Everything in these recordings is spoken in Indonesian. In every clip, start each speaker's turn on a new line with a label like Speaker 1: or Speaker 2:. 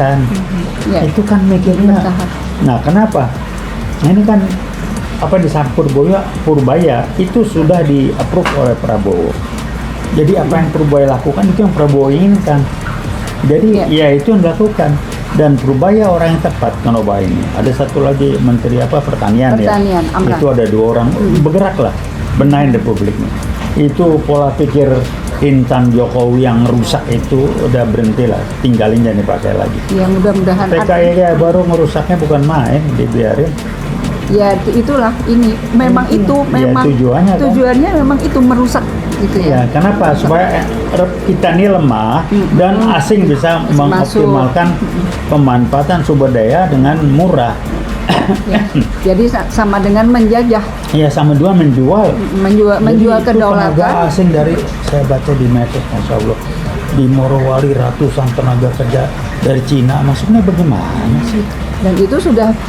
Speaker 1: insan.
Speaker 2: Ya.
Speaker 1: Itu kan mikirnya.
Speaker 2: Bertahap.
Speaker 1: Nah, kenapa? Nah, ini kan apa di Purbaya itu sudah di-approve oleh Prabowo. Jadi apa yang Purbaya lakukan itu yang Prabowo inginkan. Jadi ya itu yang dilakukan. Dan Purbaya orang yang tepat mengubah ini. Ada satu lagi Menteri Pertanian ya.
Speaker 2: Amran.
Speaker 1: Itu ada 2 orang bergeraklah benahin Republik ini. Itu pola pikir insan Jokowi yang rusak itu udah berhentilah, tinggalin jangan dipakai lagi.
Speaker 2: Ya mudah-mudahan.
Speaker 1: PKI baru ngerusaknya bukan main, dibiarin.
Speaker 2: Ya itulah ini memang itu memang
Speaker 1: tujuannya
Speaker 2: memang itu merusak gitu ya.
Speaker 1: Kenapa? Supaya kita ini lemah dan asing bisa mengoptimalkan pemanfaatan sumber daya dengan murah.
Speaker 2: Ya. Jadi sama dengan menjajah.
Speaker 1: Ya, sama dua menjual
Speaker 2: kedaulatan.
Speaker 1: Tenaga asing dari saya baca di medsos, Masya Allah, di Morowali ratusan tenaga kerja dari Cina, maksudnya bagaimana sih?
Speaker 2: Dan itu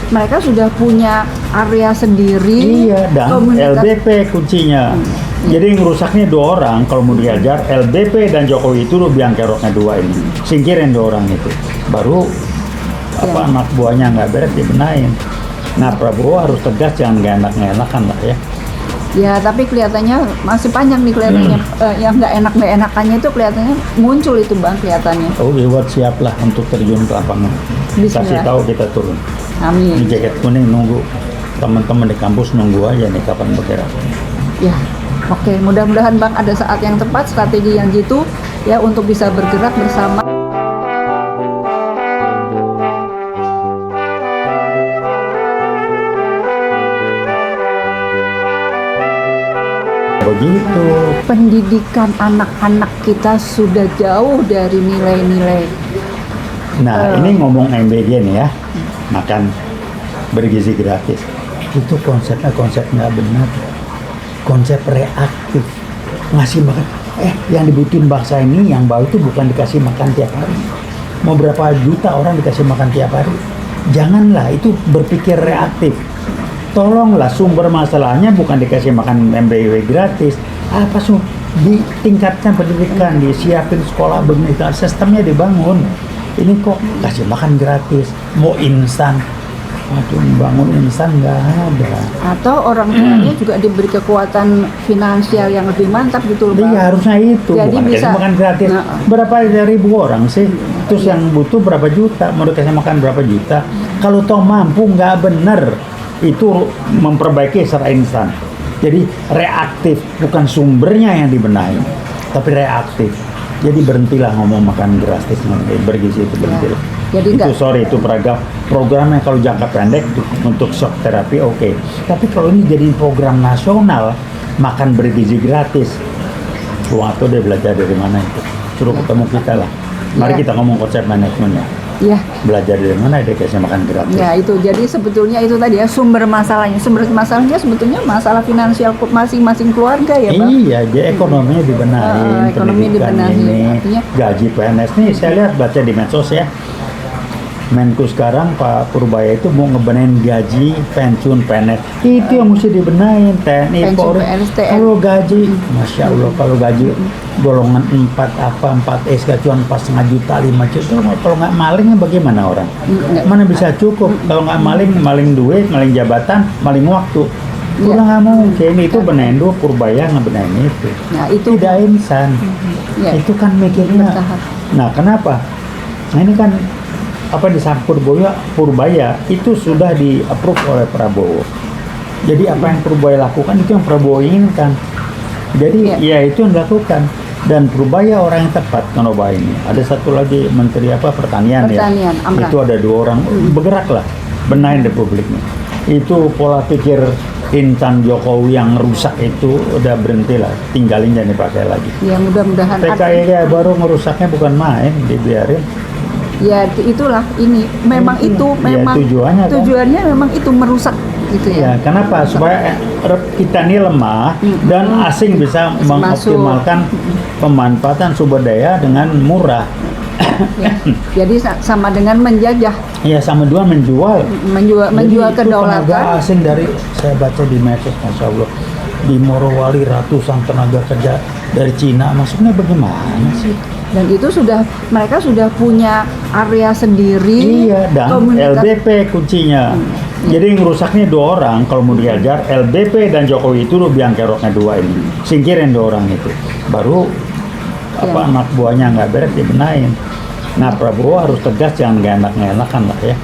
Speaker 2: mereka sudah punya area sendiri.
Speaker 1: Iya, dan LBP kuncinya. Jadi ngerusaknya 2 orang kalau mau diajar, LBP dan Jokowi itu lu biang keroknya 2 ini. Singkirin 2 orang itu. Baru anak buahnya nggak beres dibenahin. Nah, Prabowo harus tegas, jangan nggak enak-enakan lah ya.
Speaker 2: Ya, tapi kelihatannya masih panjang nih kelihatannya. Yang nggak enakannya itu kelihatannya muncul itu Bang, kelihatannya.
Speaker 1: Oh, buat siap lah untuk terjun ke lapangan. Kasih tahu kita turun.
Speaker 2: Amin.
Speaker 1: Ini jaket kuning nunggu teman-teman di kampus nunggu aja nih kapan bergerak.
Speaker 2: Ya, oke. Mudah-mudahan Bang ada saat yang tepat, strategi yang jitu ya untuk bisa bergerak bersama.
Speaker 1: Begitu.
Speaker 2: Pendidikan anak-anak kita sudah jauh dari nilai-nilai.
Speaker 1: Nah, ini ngomong MBG nih ya, makan bergizi gratis. Itu konsepnya konsep nggak benar. Konsep reaktif. Ngasih makan. Yang dibutuhin bangsa ini, yang bau itu bukan dikasih makan tiap hari. Mau berapa juta orang dikasih makan tiap hari? Janganlah, itu berpikir reaktif. Tolonglah, sumber masalahnya bukan dikasih makan MBG gratis. Apa ditingkatkan pendidikan, disiapin sekolah begini, sistemnya dibangun. Ini kok kasih makan gratis, mau instan. Waduh, bangun instan nggak ada.
Speaker 2: Atau orang tuanya juga diberi kekuatan finansial yang lebih mantap gitu loh Bang.
Speaker 1: Iya, harusnya itu.
Speaker 2: Jadi
Speaker 1: bukan
Speaker 2: bisa
Speaker 1: makan gratis. Berapa ribu orang sih? Terus yang butuh berapa juta? Mau dikasih makan berapa juta? Kalau toh mampu, nggak bener. Itu memperbaiki secara instan. Jadi reaktif, bukan sumbernya yang dibenahi, tapi reaktif. Jadi berhentilah ngomong makan gratis, bergizi itu berhentilah.
Speaker 2: Jadi
Speaker 1: itu programnya kalau jangka pendek untuk shock terapi oke. Tapi kalau ini jadi program nasional makan bergizi gratis, waktu dia belajar dari mana itu? Suruh ketemu kita lah. Mari kita ngomong konsep manajemennya.
Speaker 2: Ya.
Speaker 1: Belajar dari mana dia kasih makan gratis.
Speaker 2: Ya itu, jadi sebetulnya itu tadi ya sumber masalahnya sebetulnya masalah finansial masing-masing keluarga ya Bang.
Speaker 1: Iya, dia ekonominya dibenahin,
Speaker 2: ekonomi dibenahin.
Speaker 1: Ini, gaji PNS nih saya lihat baca di medsos ya. Menku sekarang Pak Purbaya itu mau ngebenahin gaji pensiun PNS. Itu yang mesti dibenahin, TNI, Polri. Kalau gaji, Masya Allah, kalau gaji golongan 4S gajian pas 4,5 juta, 5 juta, kalau nggak malingnya bagaimana orang? Mana bisa cukup? Kalau nggak maling duit, maling jabatan, maling waktu. Udah nggak mungkin, itu benahin dulu, Purbaya ngebenahin itu.
Speaker 2: Nah, itu
Speaker 1: tidak insan. Itu kan mikirnya. Nah, kenapa? Nah, ini kan apa di Purbaya itu sudah di-approve oleh Prabowo. Jadi apa yang Purbaya lakukan itu yang Prabowo inginkan. Jadi ya itu yang dilakukan. Dan Purbaya orang yang tepat mengubah ini. Ada satu lagi Menteri Pertanian ya.
Speaker 2: Amran.
Speaker 1: Itu ada 2 orang bergeraklah benahin Republik ini. Itu pola pikir insan Jokowi yang rusak itu udah berhentilah, tinggalin jangan dipakai lagi.
Speaker 2: Ya mudah-mudahan.
Speaker 1: PKI baru ngerusaknya bukan main, dibiarin.
Speaker 2: Ya itulah ini memang tujuannya memang itu merusak gitu ya.
Speaker 1: Kenapa? Supaya kita ini lemah dan asing bisa mengoptimalkan pemanfaatan sumber daya dengan murah.
Speaker 2: Ya. Jadi sama dengan menjajah.
Speaker 1: Ya, sama dua menjual
Speaker 2: kedaulatan.
Speaker 1: Tenaga asing dari saya baca di medsos, Masya Allah, di Morowali ratusan tenaga kerja dari Cina, maksudnya bagaimana sih?
Speaker 2: Dan itu mereka sudah punya area sendiri.
Speaker 1: Iya, dan LBP kuncinya. Jadi yang rusaknya 2 orang kalau mau diajar, LBP dan Jokowi itu lo biang keroknya 2 ini. Singkirin 2 orang itu. Baru anak buahnya nggak beres dibenahin. Nah, Prabowo harus tegas, jangan nggak enak-enakan lah ya.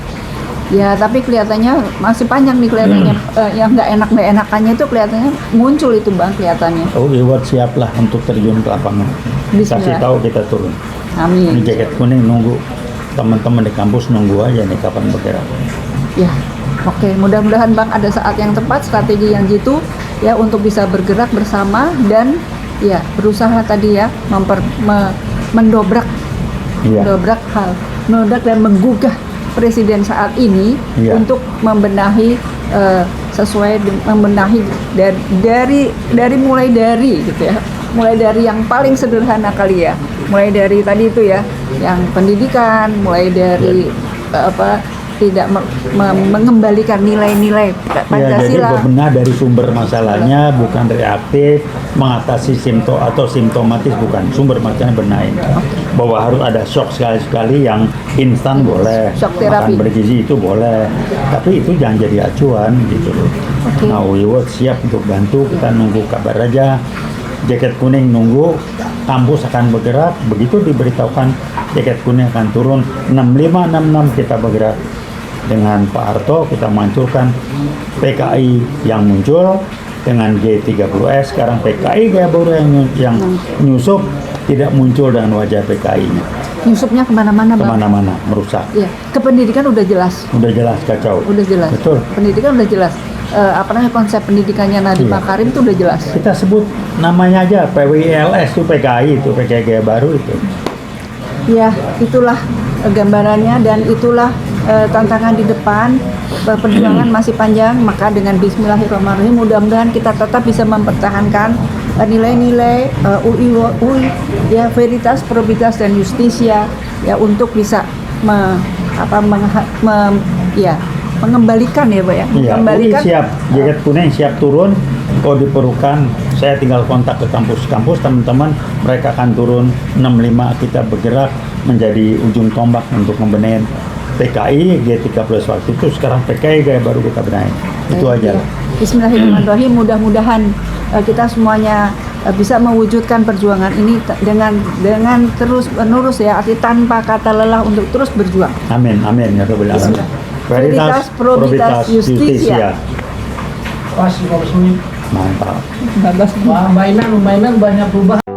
Speaker 2: Ya, tapi kelihatannya masih panjang nih kelihatannya. Yang nggak enakannya itu kelihatannya muncul itu Bang, kelihatannya.
Speaker 1: Oh, Iwat siap lah untuk terjun ke lapangan.
Speaker 2: Bismillah.
Speaker 1: Kasih tahu kita turun.
Speaker 2: Amin.
Speaker 1: Ini jaket kuning nunggu teman-teman di kampus nunggu aja nih kapan bergerak.
Speaker 2: Ya, oke. Mudah-mudahan Bang ada saat yang tepat, strategi yang jitu ya untuk bisa bergerak bersama dan ya berusaha tadi ya mendobrak dan menggugah Presiden saat ini untuk membenahi membenahi dari mulai dari gitu ya. Mulai dari yang paling sederhana kali ya. Mulai dari tadi itu ya, yang pendidikan, mulai dari tidak mengembalikan nilai-nilai Pancasila.
Speaker 1: Ya, jadi bebenah dari sumber masalahnya, bukan reaktif, mengatasi simptomatis, bukan. Sumber masalahnya benahin. Bahwa harus ada shock sekali-sekali yang instan boleh,
Speaker 2: shock terapi.
Speaker 1: makan bergizi itu boleh, tapi itu jangan jadi acuan gitu loh. Nah, Wiwot siap untuk bantu, kita nunggu kabar aja. Jaket kuning nunggu, kampus akan bergerak, begitu diberitahukan jaket kuning akan turun 6566 kita bergerak. Dengan Pak Harto kita menghancurkan PKI yang muncul dengan G30S, sekarang PKI gaya baru yang nyusup tidak muncul dengan wajah PKI-nya.
Speaker 2: Nyusupnya kemana-mana Bang?
Speaker 1: Kemana-mana, merusak.
Speaker 2: Iya, ke pendidikan udah jelas.
Speaker 1: Udah jelas kacau.
Speaker 2: Udah jelas.
Speaker 1: Betul.
Speaker 2: Pendidikan udah jelas. Konsep pendidikannya Nadiem Makarim itu udah jelas.
Speaker 1: Kita sebut namanya aja PWILS itu PKI itu PKI gaya baru itu.
Speaker 2: Ya, itulah gambarannya dan itulah tantangan di depan. Perjuangan masih panjang, maka dengan Bismillahirrahmanirrahim mudah-mudahan kita tetap bisa mempertahankan nilai-nilai UI ya, veritas, probitas dan justisia ya untuk bisa mengembalikan ya Pak ya.
Speaker 1: Iya,
Speaker 2: Mengembalikan
Speaker 1: siap, jaket kuning siap turun. Kalau diperlukan, saya tinggal kontak ke kampus-kampus teman-teman, mereka akan turun 65, kita bergerak menjadi ujung tombak untuk membenahi PKI G30 waktu itu, sekarang PKI gaya baru kita benahi. Itu aja.
Speaker 2: Ya. Bismillahirrahmanirrahim, mudah-mudahan kita semuanya bisa mewujudkan perjuangan ini dengan terus menerus ya, arti tanpa kata lelah untuk terus berjuang.
Speaker 1: Amin, amin ya Rabbal alamin.
Speaker 2: Veritas, probitas, justisia.
Speaker 3: Pas 15 menit.
Speaker 1: Mantap.
Speaker 3: Mbak Inan banyak perubahan.